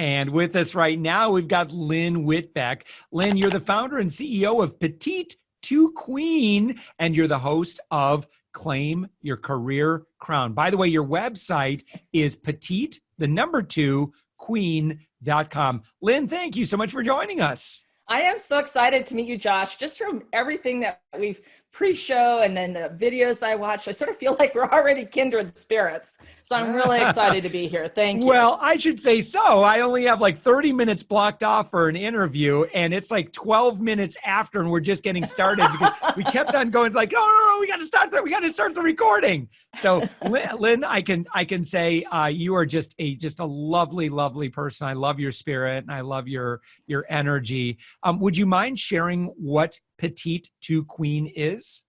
And with us right now, we've got Lynn Whitbeck. Lynn, you're the founder and CEO of Petite2Queen, and you're the host of Claim Your Career Crown. By the way, your website is petite2queen.com. Lynn, thank you so much for joining us. I am so excited to meet you, Josh. Just from everything that we've pre-show and then the videos I watched, I sort of feel like we're already kindred spirits. So I'm really excited to be here. Thank you. Well, I should say so. I only have like 30 minutes blocked off for an interview, and it's like 12 minutes after, and we're just getting started because we kept on going. It's like, no, we got to start that. We got to start the recording. So, Lynn, I can say you are just a lovely, lovely person. I love your spirit, and I love your energy. Would you mind sharing what Petite2Queen is?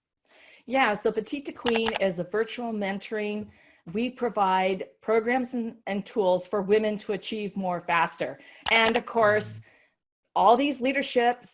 Yeah, so Petite2Queen is a virtual mentoring. We provide programs and tools for women to achieve more faster. And of course, all these leadership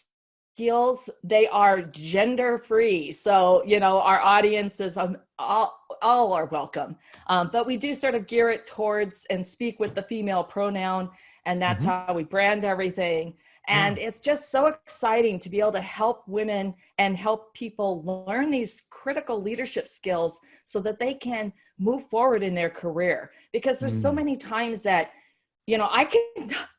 skills, they are gender free. So, our audience is all are welcome. But we do sort of gear it towards and speak with the female pronoun. And that's how we brand everything. And it's just so exciting to be able to help women and help people learn these critical leadership skills so that they can move forward in their career. Because there's so many times that, I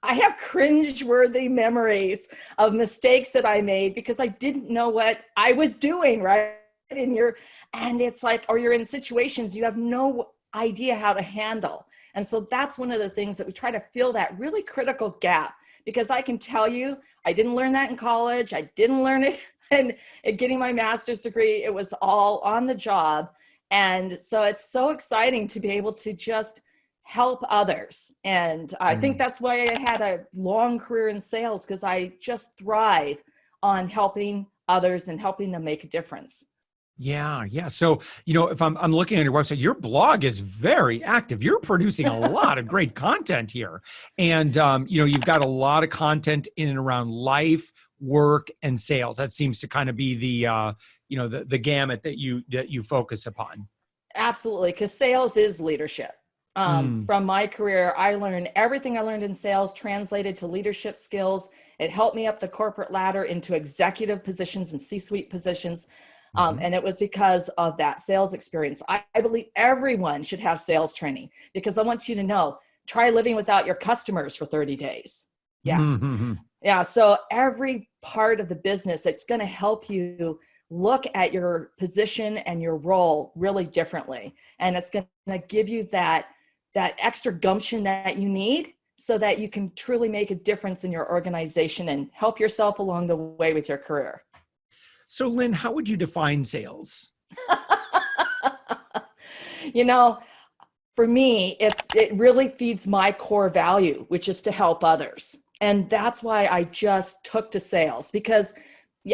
have cringe-worthy memories of mistakes that I made because I didn't know what I was doing, right? And it's like, or you're in situations you have no idea how to handle. And so that's one of the things that we try to fill, that really critical gap. Because I can tell you, I didn't learn that in college. I didn't learn it in getting my master's degree. It was all on the job. And so it's so exciting to be able to just help others. And I think that's why I had a long career in sales, because I just thrive on helping others and helping them make a difference. Yeah. So, if I'm looking at your website, your blog is very active. You're producing a lot of great content here. And, you've got a lot of content in and around life, work, and sales. That seems to kind of be the gamut that you focus upon. Absolutely. Because sales is leadership. From my career, I learned everything I learned in sales translated to leadership skills. It helped me up the corporate ladder into executive positions and C-suite positions. And it was because of that sales experience. I believe everyone should have sales training, because I want you to know, try living without your customers for 30 days. Yeah. Yeah. So every part of the business, it's going to help you look at your position and your role really differently. And it's going to give you that extra gumption that you need so that you can truly make a difference in your organization and help yourself along the way with your career. So, Lynn, how would you define sales? For me, it really feeds my core value, which is to help others. And that's why I just took to sales, because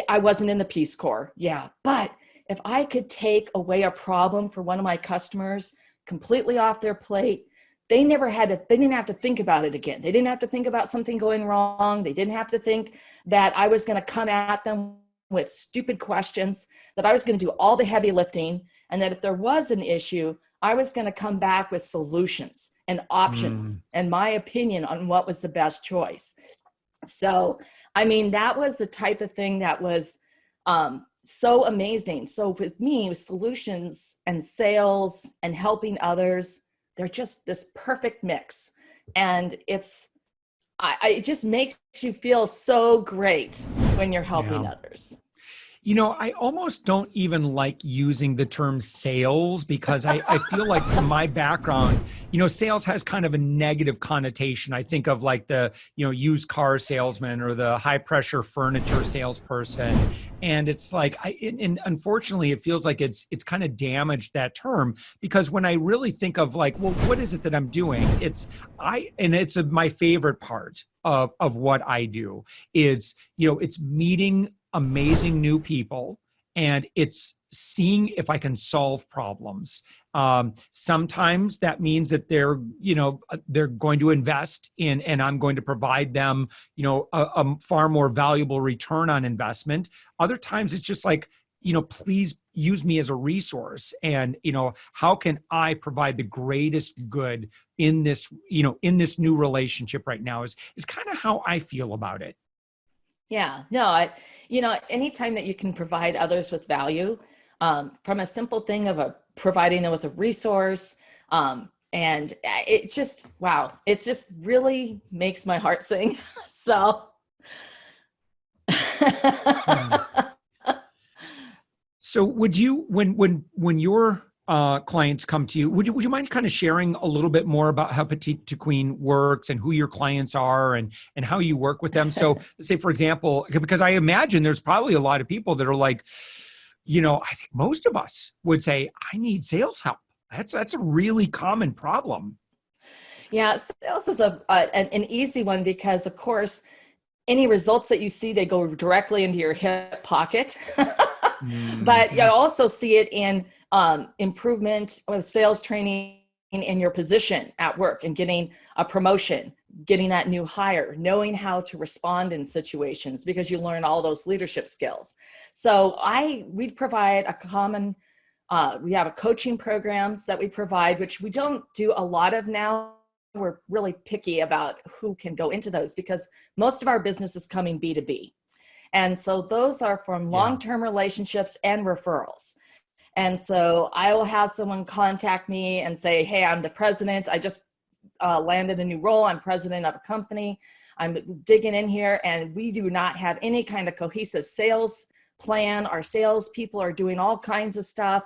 I wasn't in the Peace Corps. Yeah. But if I could take away a problem for one of my customers completely off their plate, they didn't have to think about it again. They didn't have to think about something going wrong. They didn't have to think that I was going to come at them with stupid questions, that I was going to do all the heavy lifting, and that if there was an issue, I was going to come back with solutions and options and my opinion on what was the best choice. So, that was the type of thing that was so amazing. So with me, solutions and sales and helping others, they're just this perfect mix. And it just makes you feel so great when you're helping others. I almost don't even like using the term sales, because I feel like from my background, sales has kind of a negative connotation. I think of like the, used car salesman or the high pressure furniture salesperson. And it's like, and unfortunately, it feels like it's kind of damaged that term, because when I really think of like, well, what is it that I'm doing? It's my favorite part of what I do is, it's meeting amazing new people, and it's seeing if I can solve problems. Sometimes that means that they're going to invest in, and I'm going to provide them, a far more valuable return on investment. Other times it's just like, please use me as a resource. And, how can I provide the greatest good in this, in this new relationship right now is kind of how I feel about it. Yeah, no, anytime that you can provide others with value, from a simple thing of providing them with a resource, and it just, wow, it just really makes my heart sing. So. Yeah. So would you, when your clients come to you, would you mind kind of sharing a little bit more about how Petite2Queen works and who your clients are and how you work with them? So say, for example, because I imagine there's probably a lot of people that are like, I think most of us would say, I need sales help. That's a really common problem. Yeah, sales is an easy one because, of course, any results that you see, they go directly into your hip pocket. But you also see it in improvement of sales training in your position at work and getting a promotion, getting that new hire, knowing how to respond in situations because you learn all those leadership skills. So we provide we have a coaching programs that we provide, which we don't do a lot of now. We're really picky about who can go into those because most of our business is coming B2B. And so those are from long-term relationships and referrals. And so I will have someone contact me and say, hey, I'm the president. I just landed a new role. I'm president of a company. I'm digging in here and we do not have any kind of cohesive sales plan. Our sales people are doing all kinds of stuff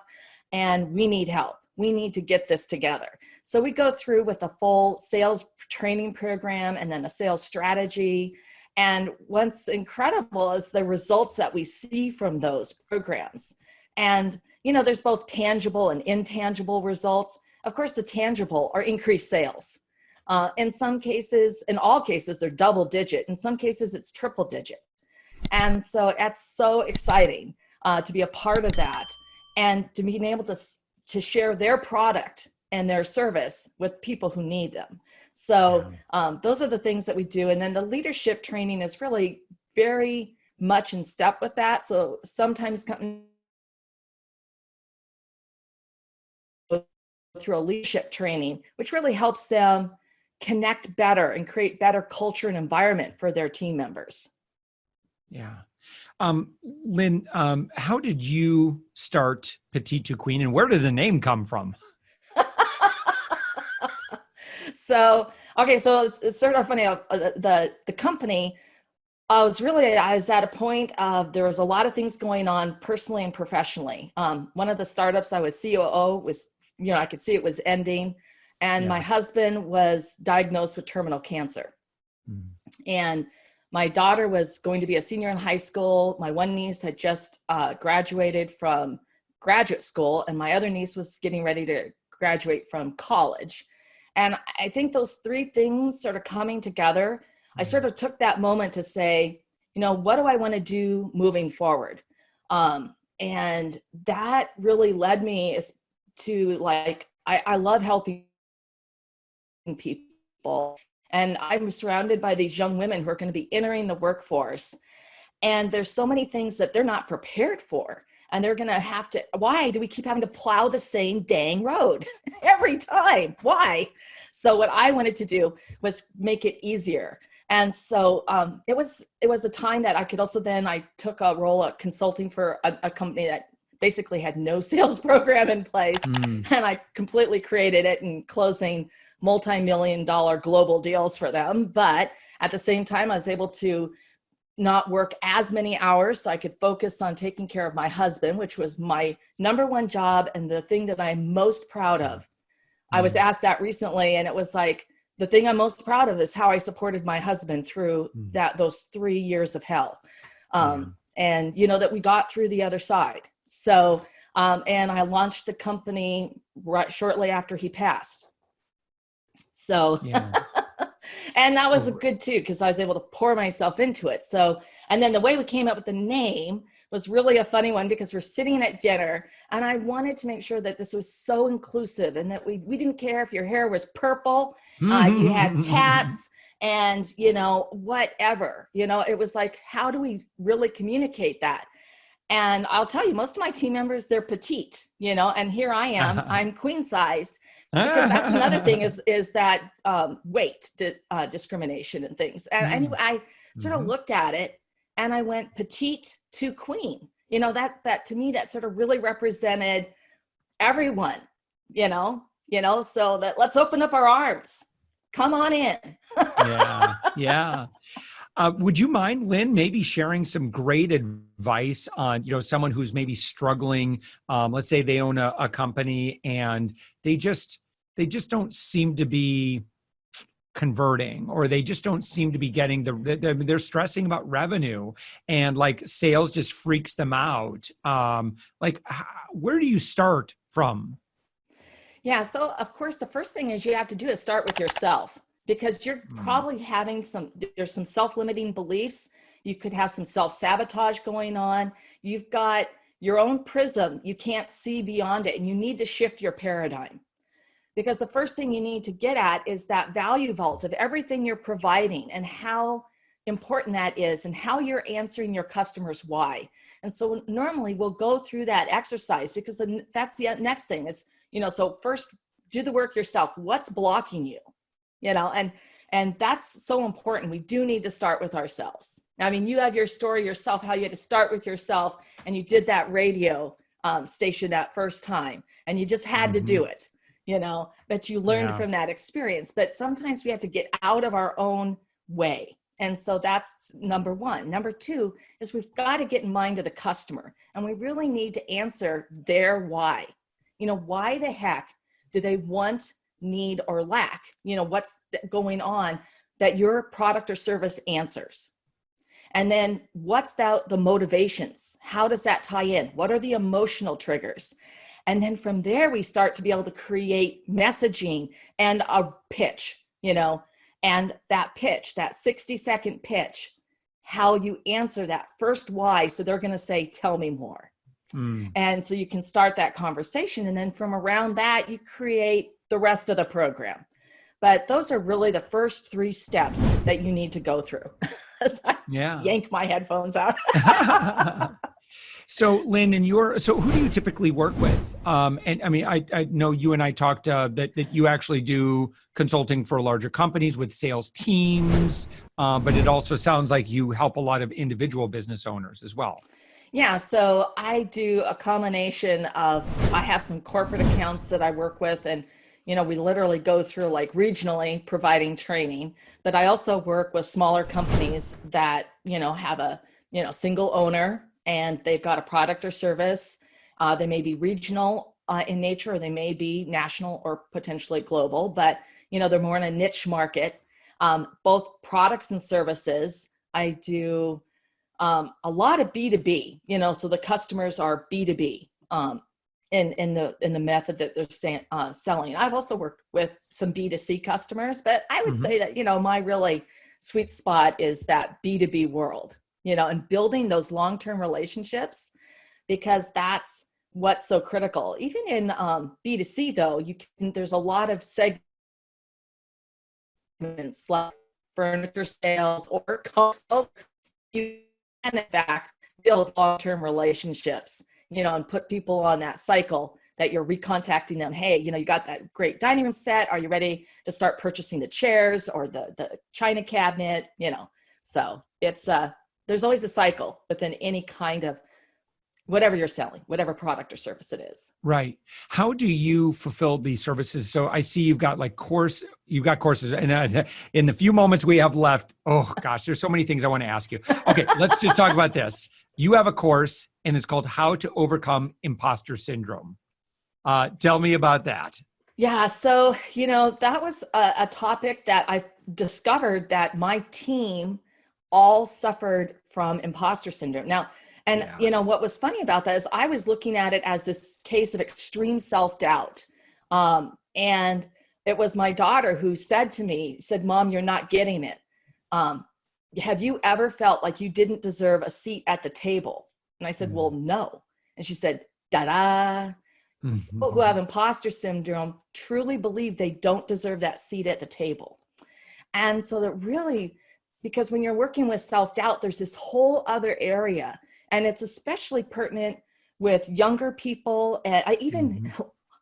and we need help. We need to get this together. So we go through with a full sales training program and then a sales strategy. And what's incredible is the results that we see from those programs. And, there's both tangible and intangible results. Of course, the tangible are increased sales. In some cases, in all cases, they're double digit. In some cases, it's triple digit. And so that's so exciting to be a part of that and to being able to share their product and their service with people who need them. So those are the things that we do. And then the leadership training is really very much in step with that. So sometimes companies go through a leadership training, which really helps them connect better and create better culture and environment for their team members. Yeah. Lynn, how did you start Petite2Queen and where did the name come from? So it's sort of funny. The company, I was at a point of, there was a lot of things going on personally and professionally. One of the startups I was COO was, I could see it was ending. And my husband was diagnosed with terminal cancer. And my daughter was going to be a senior in high school. My one niece had just graduated from graduate school, and my other niece was getting ready to graduate from college. And I think those three things sort of coming together, I sort of took that moment to say, what do I want to do moving forward? And that really led me to I love helping people. And I'm surrounded by these young women who are going to be entering the workforce. And there's so many things that they're not prepared for. And they're going to have to, why do we keep having to plow the same dang road every time? Why? So what I wanted to do was make it easier. And so it was a time that I could also I took a role of consulting for a company that basically had no sales program in place. And I completely created it and closing multi-million-dollar global deals for them. But at the same time, I was able to not work as many hours so I could focus on taking care of my husband, which was my number one job and the thing that I'm most proud of. I was asked that recently, and it was like, the thing I'm most proud of is how I supported my husband through those 3 years of hell. And that we got through the other side. So, and I launched the company shortly after he passed. So, and that was good too, because I was able to pour myself into it. So, and then the way we came up with the name was really a funny one, because we're sitting at dinner and I wanted to make sure that this was so inclusive and that we didn't care if your hair was purple, you had tats and, whatever, it was like, how do we really communicate that? And I'll tell you, most of my team members, they're petite, and here I am, I'm queen sized, because that's another thing is that weight discrimination and things. And anyway, I sort of looked at it and I went petite to queen, that to me, that sort of really represented everyone, so that let's open up our arms. Come on in. Yeah. Would you mind, Lynn, maybe sharing some great advice on, someone who's maybe struggling? Let's say they own a company and they just don't seem to be converting, or they just don't seem to be getting they're stressing about revenue, and like sales just freaks them out. Where do you start from? Yeah. So of course, the first thing is you have to do is start with yourself, because you're probably having there's some self-limiting beliefs. You could have some self-sabotage going on. You've got your own prism. You can't see beyond it, and you need to shift your paradigm, because the first thing you need to get at is that value vault of everything you're providing and how important that is and how you're answering your customers why. And so normally we'll go through that exercise, because that's the next thing is, so first do the work yourself. What's blocking you? And that's so important. We do need to start with ourselves. I mean, you have your story yourself, how you had to start with yourself, and you did that radio station that first time, and you just had to do it, but you learned from that experience. But sometimes we have to get out of our own way. And so that's number one. Number two is we've got to get in mind of the customer, and we really need to answer their why. Why the heck do they want, need, or lack? What's going on that your product or service answers? And then what's the motivations? How does that tie in? What are the emotional triggers? And then from there, we start to be able to create messaging and a pitch, and that pitch, that 60-second pitch, how you answer that first why. So they're going to say, tell me more. And so you can start that conversation. And then from around that, you create the rest of the program. But those are really the first 3 steps that you need to go through. Yank my headphones out. So Lynn, so who do you typically work with? And I mean, I know you and I talked that you actually do consulting for larger companies with sales teams, but it also sounds like you help a lot of individual business owners as well. Yeah, so I do a combination of, I have some corporate accounts that I work with, and we literally go through like regionally providing training, but I also work with smaller companies that, have a, single owner, and they've got a product or service. They may be regional in nature, or they may be national or potentially global, but, they're more in a niche market. Both products and services. I do a lot of B2B, so the customers are B2B in the method that they're selling. I've also worked with some B2C customers, but I would say that, my really sweet spot is that B2B world, and building those long-term relationships, because that's what's so critical. Even in B2C though, there's a lot of segments like furniture sales or car sales. You can in fact build long-term relationships, and put people on that cycle that you're recontacting them. Hey, you got that great dining room set. Are you ready to start purchasing the chairs or the china cabinet? So it's there's always a cycle within any kind of whatever you're selling, whatever product or service it is. Right. How do you fulfill these services? So I see you've got courses, and in the few moments we have left, oh gosh, there's so many things I want to ask you. Okay, let's just talk about this. You have a course and it's called How to Overcome Imposter Syndrome. Tell me about that. Yeah. So, that was a topic that I discovered that my team all suffered from imposter syndrome. Now, and what was funny about that is I was looking at it as this case of extreme self-doubt. And it was my daughter who said, Mom, you're not getting it. Have you ever felt like you didn't deserve a seat at the table? And I said, well, no. And she said, da-da. People who have imposter syndrome truly believe they don't deserve that seat at the table. And so that really, because when you're working with self-doubt, there's this whole other area. And it's especially pertinent with younger people, and even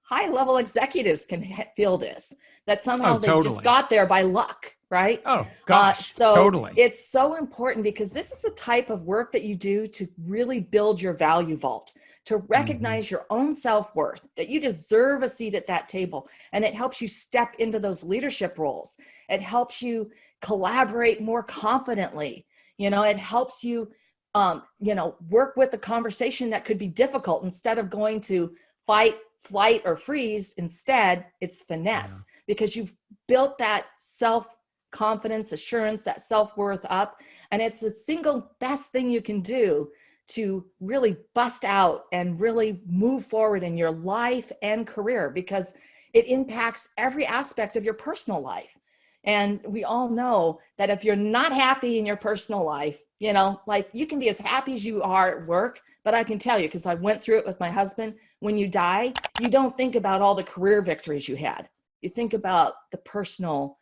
high-level executives can feel this, that somehow they just got there by luck, right? Oh, gosh, so totally. It's so important because this is the type of work that you do to really build your value vault, to recognize your own self-worth, that you deserve a seat at that table. And it helps you step into those leadership roles. It helps you collaborate more confidently. It helps you, work with a conversation that could be difficult. Instead of going to fight, flight, or freeze, instead it's finesse, because you've built that self-confidence, assurance, that self-worth up. And it's the single best thing you can do to really bust out and really move forward in your life and career, because it impacts every aspect of your personal life. And we all know that if you're not happy in your personal life, you can be as happy as you are at work, but I can tell you, because I went through it with my husband, when you die, you don't think about all the career victories you had. You think about the personal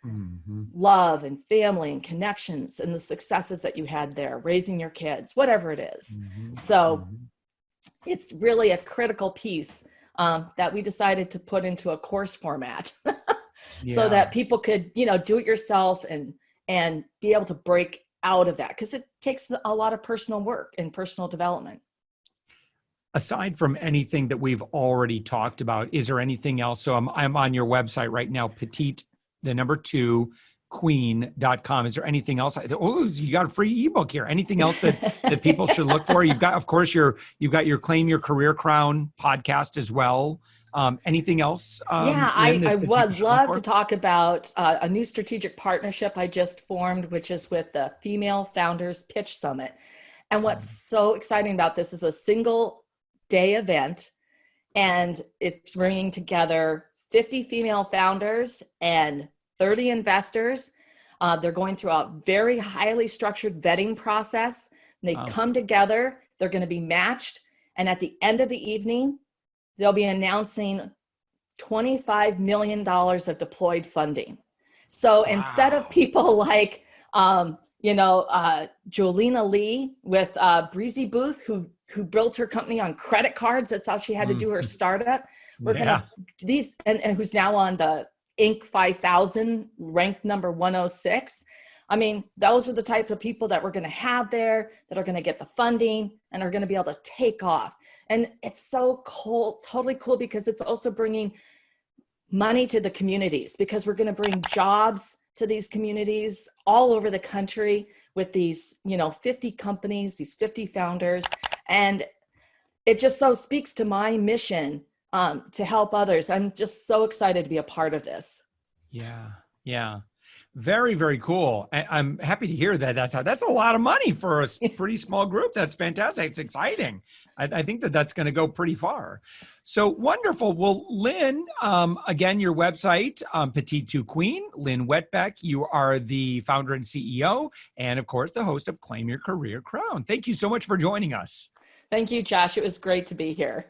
love and family and connections and the successes that you had there, raising your kids, whatever it is. So it's really a critical piece that we decided to put into a course format so that people could, do it yourself and be able to break out of that, because it takes a lot of personal work and personal development. Aside from anything that we've already talked about, is there anything else? So I'm on your website right now, Petite2Queen.com. Is there anything else? Oh, you got a free ebook here. Anything else that people should look for? You've got, of course, you've got your Claim Your Career Crown podcast as well. Anything else? I would love to talk about a new strategic partnership I just formed, which is with the Female Founders Pitch Summit. And what's so exciting about this is a single day event, and it's bringing together 50 female founders and 30 investors. They're going through a very highly structured vetting process. They come together, they're going to be matched. And at the end of the evening, they'll be announcing $25 million of deployed funding. So instead of people like, Jolena Lee with Breezy Booth, who built her company on credit cards. That's how she had to do her startup. We're going to and who's now on the Inc. 5000, ranked number 106. I mean, those are the types of people that we're going to have there, that are going to get the funding and are going to be able to take off. And it's so cool, totally cool, because it's also bringing money to the communities, because we're going to bring jobs to these communities all over the country with these, 50 companies, these 50 founders. And it just so speaks to my mission to help others. I'm just so excited to be a part of this. Yeah. Very, very cool. I'm happy to hear that. That's a lot of money for a pretty small group. That's fantastic. It's exciting. I think that's going to go pretty far. So wonderful. Well, Lynn, again, your website, Petite2Queen, Lynn Whitbeck, you are the founder and CEO, and of course, the host of Claim Your Career Crown. Thank you so much for joining us. Thank you, Josh. It was great to be here.